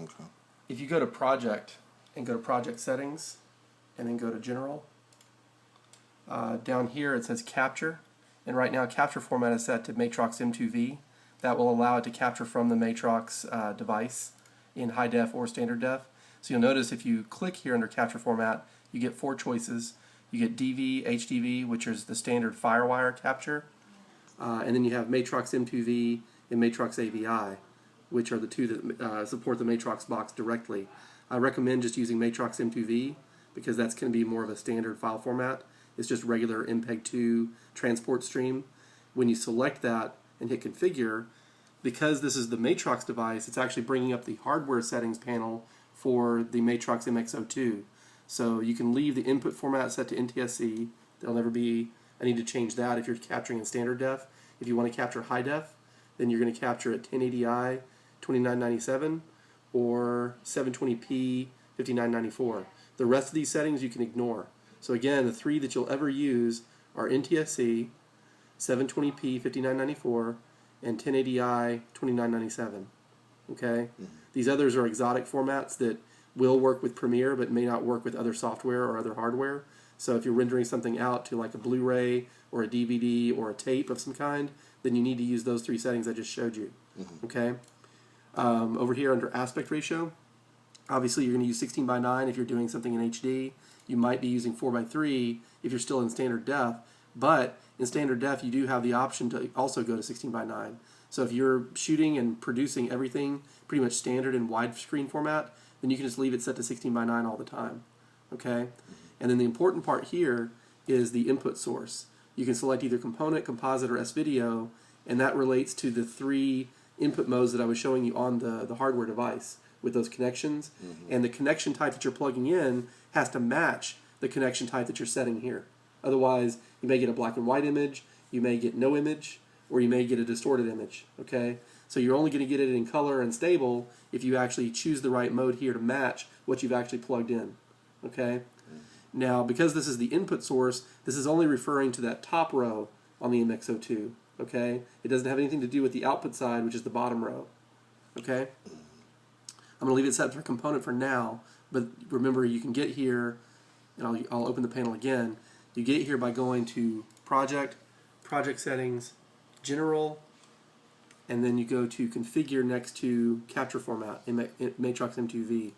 Okay. If you go to Project and go to Project Settings and then go to General, down here it says Capture, and right now capture format is set to Matrox M2V. That will allow it to capture from the Matrox device in high def or standard def. So you'll notice if you click here under capture format, you get 4 choices. You get DV, HDV, which is the standard FireWire capture, and then you have Matrox M2V and Matrox AVI, which are the two that support the Matrox box directly. I recommend just using Matrox M2V because that's going to be more of a standard file format. It's just regular MPEG-2 transport stream. When you select that and hit configure, because this is the Matrox device, it's actually bringing up the hardware settings panel for the Matrox MX02. So you can leave the input format set to NTSC. There'll never be a need to change that if you're capturing in standard def. If you want to capture high def, then you're going to capture at 1080i 2997 or 720p 5994. The rest of these settings you can ignore. So again, the 3 that you'll ever use are NTSC, 720p 5994, and 1080i 2997. Okay? Mm-hmm. These others are exotic formats that will work with Premiere but may not work with other software or other hardware. So if you're rendering something out to like a Blu-ray or a DVD or a tape of some kind, then you need to use those 3 settings I just showed you. Mm-hmm. Okay? Over here under aspect ratio, obviously you're going to use 16:9 if you're doing something in HD. You might be using 4:3 if you're still in standard def, but in standard def you do have the option to also go to 16:9. So if you're shooting and producing everything pretty much standard in widescreen format, then you can just leave it set to 16:9 all the time. Okay? And then the important part here is the input source. You can select either component, composite, or S-video, and that relates to the 3 input modes that I was showing you on the hardware device with those connections. Mm-hmm. And the connection type that you're plugging in has to match the connection type that you're setting here. Otherwise, you may get a black and white image, you may get no image, or you may get a distorted image. Okay? So you're only going to get it in color and stable if you actually choose the right mode here to match what you've actually plugged in. Okay? Now, because this is the input source, this is only referring to that top row on the MX02. Okay? It doesn't have anything to do with the output side, which is the bottom row. Okay? I'm going to leave it set for component for now, but remember you can get here, and I'll open the panel again. You get here by going to Project, Project Settings, General, and then you go to Configure next to Capture Format in Matrox M2V.